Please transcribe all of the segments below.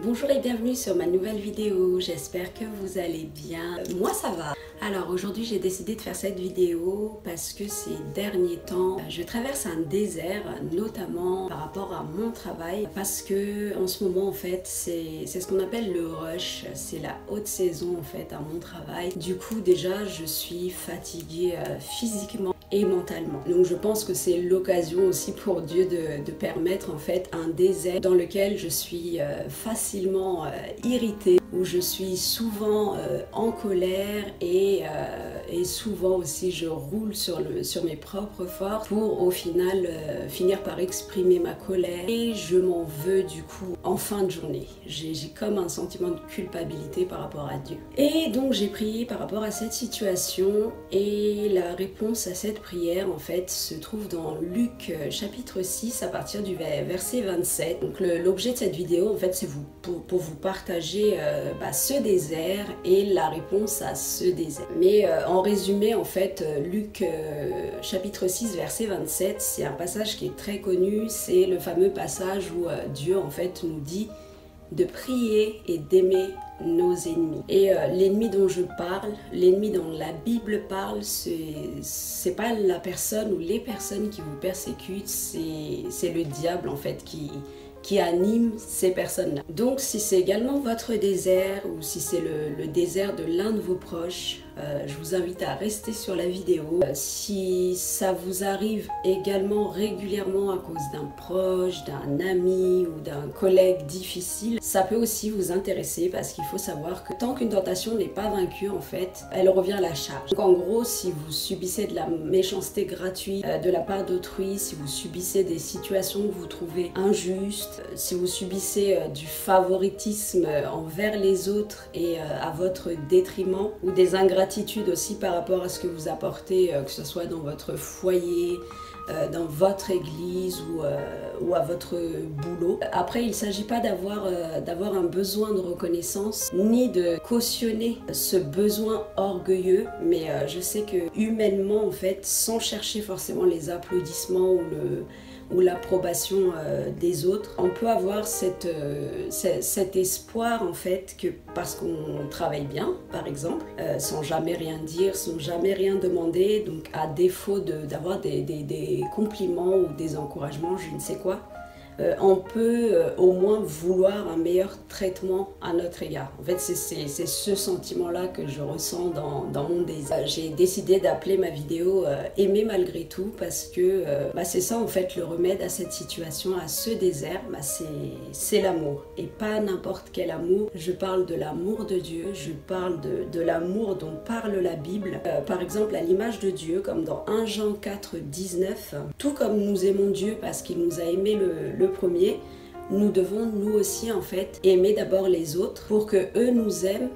Bonjour et bienvenue sur ma nouvelle vidéo, j'espère que vous allez bien. Moi ça va. Alors aujourd'hui j'ai décidé de faire cette vidéo parce que ces derniers temps je traverse un désert, notamment par rapport à mon travail, parce que en ce moment en fait c'est ce qu'on appelle le rush, c'est la haute saison en fait à mon travail. Du coup déjà je suis fatiguée physiquement et mentalement. Donc je pense que c'est l'occasion aussi pour Dieu de permettre en fait un désert dans lequel je suis facilement irritée, où je suis souvent en colère et souvent aussi je roule sur mes propres forces pour au final finir par exprimer ma colère et je m'en veux du coup en fin de journée. J'ai comme un sentiment de culpabilité par rapport à Dieu. Et donc j'ai prié par rapport à cette situation et la réponse à cette prière en fait se trouve dans Luc chapitre 6 à partir du verset 27. Donc l'objet de cette vidéo en fait c'est pour vous partager ce désert et la réponse à ce désert. Mais en résumé en fait Luc chapitre 6 verset 27 c'est un passage qui est très connu, c'est le fameux passage où Dieu en fait nous dit de prier et d'aimer nos ennemis. Et l'ennemi dont je parle, l'ennemi dont la Bible parle, c'est pas la personne ou les personnes qui vous persécutent, c'est le diable en fait qui anime ces personnes-là. Donc si c'est également votre désert ou si c'est le désert de l'un de vos proches, je vous invite à rester sur la vidéo. Si ça vous arrive également régulièrement à cause d'un proche, d'un ami ou d'un collègue difficile, ça peut aussi vous intéresser parce qu'il faut savoir que tant qu'une tentation n'est pas vaincue, en fait, elle revient à la charge. Donc en gros, si vous subissez de la méchanceté gratuite de la part d'autrui, si vous subissez des situations que vous trouvez injustes, si vous subissez du favoritisme envers les autres et à votre détriment, ou des ingratitudes aussi par rapport à ce que vous apportez, que ce soit dans votre foyer, dans votre église ou à votre boulot. Après, il ne s'agit pas d'avoir un besoin de reconnaissance, ni de cautionner ce besoin orgueilleux, mais je sais que humainement, en fait, sans chercher forcément les applaudissements ou l'approbation des autres, on peut avoir cet espoir en fait que parce qu'on travaille bien par exemple, sans jamais rien dire, sans jamais rien demander, donc à défaut d'avoir des compliments ou des encouragements, je ne sais quoi, on peut au moins vouloir un meilleur traitement à notre égard. En fait, c'est ce sentiment-là que je ressens dans mon désir. J'ai décidé d'appeler ma vidéo Aimer malgré tout parce que c'est ça en fait le remède à cette situation, à ce désert, c'est l'amour. Et pas n'importe quel amour. Je parle de l'amour de Dieu, je parle de l'amour dont parle la Bible. Par exemple, à l'image de Dieu, comme dans 1 Jean 4, 19, tout comme nous aimons Dieu parce qu'il nous a aimé le premier, nous devons nous aussi en fait aimer d'abord les autres pour que eux nous aiment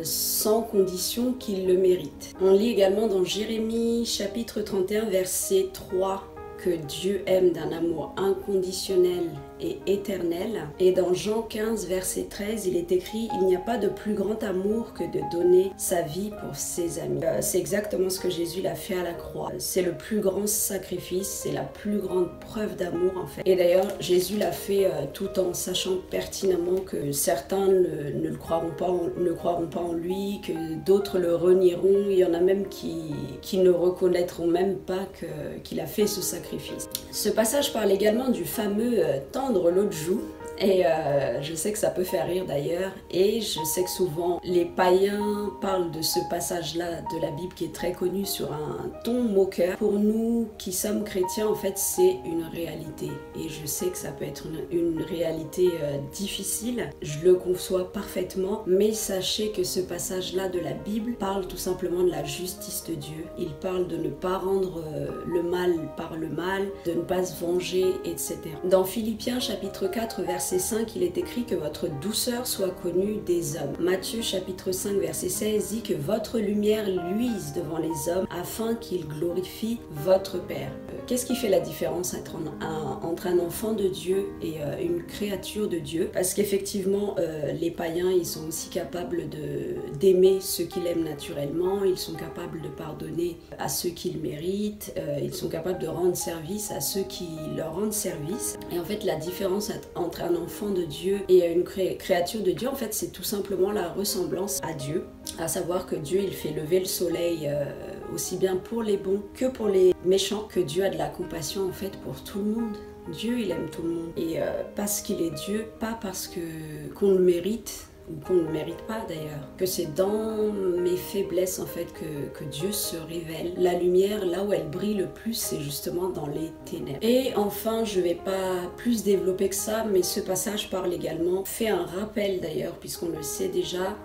sans condition qu'ils le méritent. On lit également dans Jérémie chapitre 31 verset 3 que Dieu aime d'un amour inconditionnel et éternel. Et dans Jean 15 verset 13 il est écrit: il n'y a pas de plus grand amour que de donner sa vie pour ses amis. C'est exactement ce que Jésus l'a fait à la croix. C'est le plus grand sacrifice, c'est la plus grande preuve d'amour en fait. Et d'ailleurs Jésus l'a fait tout en sachant pertinemment que certains ne croiront pas en lui, que d'autres le renieront. Il y en a même qui ne reconnaîtront même pas qu'il a fait ce sacrifice. Ce passage parle également du fameux tendre l'autre joue. Et je sais que ça peut faire rire d'ailleurs, et je sais que souvent les païens parlent de ce passage-là de la Bible qui est très connu sur un ton moqueur. Pour nous qui sommes chrétiens, en fait, c'est une réalité. Et je sais que ça peut être une réalité difficile, je le conçois parfaitement, mais sachez que ce passage-là de la Bible parle tout simplement de la justice de Dieu. Il parle de ne pas rendre le mal par le mal, de ne pas se venger, etc. Dans Philippiens chapitre 4, verset 5, il est écrit que votre douceur soit connue des hommes. Matthieu chapitre 5 verset 16 dit que votre lumière luise devant les hommes afin qu'ils glorifient votre Père. Qu'est-ce qui fait la différence entre un enfant de Dieu et une créature de Dieu? Parce qu'effectivement les païens ils sont aussi capables d'aimer ceux qu'ils aiment naturellement, ils sont capables de pardonner à ceux qu'ils méritent, ils sont capables de rendre service à ceux qui leur rendent service. Et en fait la différence entre un enfant de Dieu et une créature de Dieu, en fait, c'est tout simplement la ressemblance à Dieu. À savoir que Dieu, il fait lever le soleil aussi bien pour les bons que pour les méchants, que Dieu a de la compassion, en fait, pour tout le monde. Dieu, il aime tout le monde. Et parce qu'il est Dieu, pas parce qu'on le mérite, ou qu'on ne le mérite pas d'ailleurs, que c'est dans mes faiblesses en fait que Dieu se révèle. La lumière, là où elle brille le plus, c'est justement dans les ténèbres. Et enfin, je ne vais pas plus développer que ça, mais ce passage parle également, fait un rappel d'ailleurs, puisqu'on le sait déjà,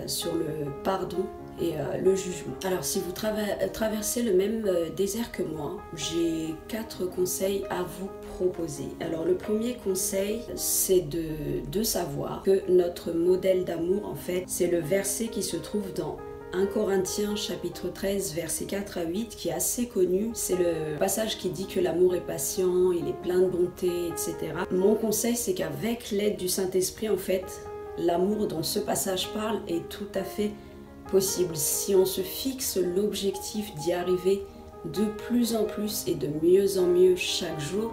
sur le pardon et le jugement. Alors si vous traversez le même désert que moi, j'ai 4 conseils à vous proposer. Alors le premier conseil, c'est de savoir que notre modèle d'amour, en fait, c'est le verset qui se trouve dans 1 Corinthiens chapitre 13 versets 4 à 8 qui est assez connu. C'est le passage qui dit que l'amour est patient, il est plein de bonté, etc. Mon conseil, c'est qu'avec l'aide du Saint-Esprit, en fait, l'amour dont ce passage parle est tout à fait possible. Si on se fixe l'objectif d'y arriver de plus en plus et de mieux en mieux chaque jour,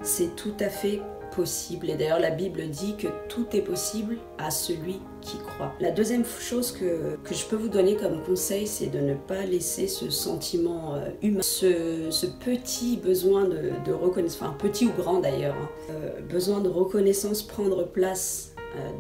c'est tout à fait possible. Et d'ailleurs, la Bible dit que tout est possible à celui qui croit. La deuxième chose que je peux vous donner comme conseil, c'est de ne pas laisser ce sentiment humain, ce petit besoin de reconnaissance, enfin petit ou grand d'ailleurs, besoin de reconnaissance prendre place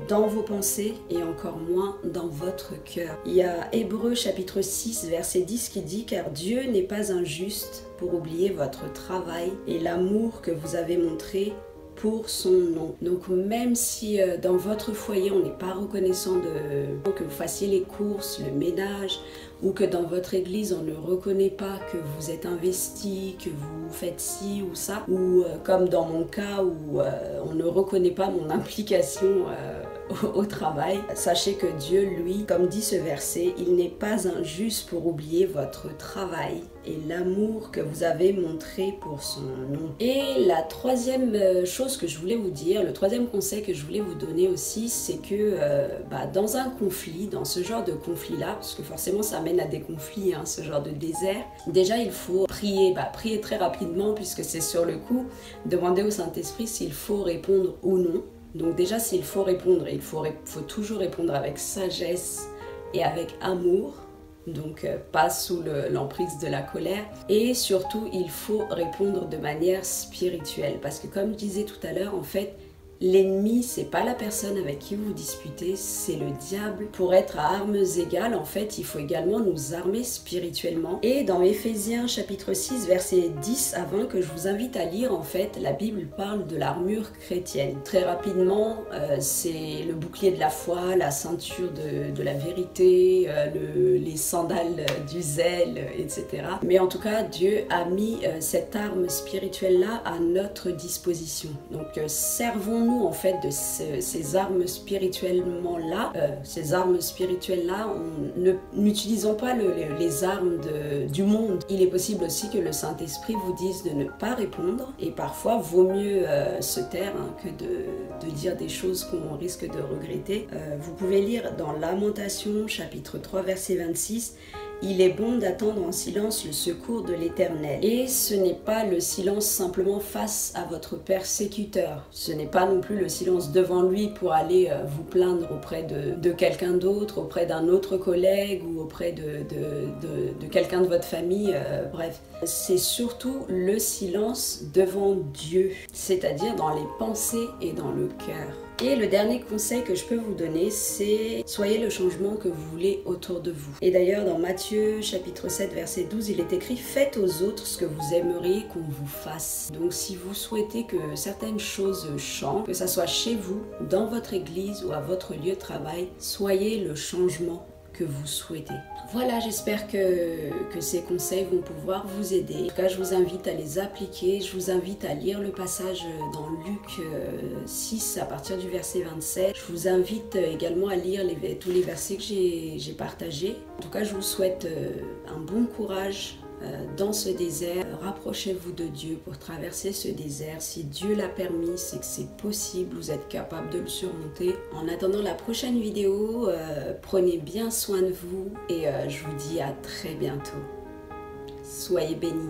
dans vos pensées et encore moins dans votre cœur. Il y a Hébreux chapitre 6 verset 10 qui dit « Car Dieu n'est pas injuste pour oublier votre travail et l'amour que vous avez montré pour son nom. » Donc même si dans votre foyer on n'est pas reconnaissant que vous fassiez les courses, le ménage, ou que dans votre église on ne reconnaît pas que vous êtes investi, que vous faites ci ou ça, ou comme dans mon cas où on ne reconnaît pas mon implication au travail, sachez que Dieu, lui, comme dit ce verset, il n'est pas injuste pour oublier votre travail et l'amour que vous avez montré pour son nom. Et la troisième chose que je voulais vous dire, le troisième conseil que je voulais vous donner aussi, c'est que dans un conflit, dans ce genre de conflit-là, parce que forcément ça mène à des conflits, hein, ce genre de désert, déjà il faut prier, prier très rapidement puisque c'est sur le coup, demander au Saint-Esprit s'il faut répondre ou non. Donc déjà s'il faut répondre, il faut toujours répondre avec sagesse et avec amour. Donc pas sous l'emprise de la colère. Et surtout, il faut répondre de manière spirituelle. Parce que comme je disais tout à l'heure, en fait, l'ennemi, c'est pas la personne avec qui vous disputez, c'est le diable. Pour être à armes égales, en fait, il faut également nous armer spirituellement. Et dans Éphésiens chapitre 6, versets 10 à 20, que je vous invite à lire, en fait, la Bible parle de l'armure chrétienne. Très rapidement, c'est le bouclier de la foi, la ceinture de la vérité, les sandales du zèle, etc. Mais en tout cas, Dieu a mis cette arme spirituelle-là à notre disposition. Donc, servons-nous en fait de ces armes spirituellement-là. N'utilisons pas les armes du monde. Il est possible aussi que le Saint-Esprit vous dise de ne pas répondre. Et parfois, vaut mieux se taire que de dire des choses qu'on risque de regretter. Vous pouvez lire dans Lamentation, chapitre 3, verset 26, « Il est bon d'attendre en silence le secours de l'Éternel. » Et ce n'est pas le silence simplement face à votre persécuteur. Ce n'est pas non plus le silence devant lui pour aller vous plaindre auprès de quelqu'un d'autre, auprès d'un autre collègue ou auprès de quelqu'un de votre famille, bref. C'est surtout le silence devant Dieu, c'est-à-dire dans les pensées et dans le cœur. Et le dernier conseil que je peux vous donner, c'est soyez le changement que vous voulez autour de vous. Et d'ailleurs, dans Matthieu chapitre 7, verset 12, il est écrit « Faites aux autres ce que vous aimeriez qu'on vous fasse ». Donc si vous souhaitez que certaines choses changent, que ça soit chez vous, dans votre église ou à votre lieu de travail, soyez le changement que vous souhaitez. Voilà, j'espère que ces conseils vont pouvoir vous aider. En tout cas, je vous invite à les appliquer. Je vous invite à lire le passage dans Luc 6 à partir du verset 27. Je vous invite également à lire tous les versets que j'ai partagés. En tout cas, je vous souhaite un bon courage dans ce désert. Rapprochez-vous de Dieu pour traverser ce désert. Si Dieu l'a permis, c'est que c'est possible, vous êtes capable de le surmonter. En attendant la prochaine vidéo, prenez bien soin de vous et je vous dis à très bientôt. Soyez bénis.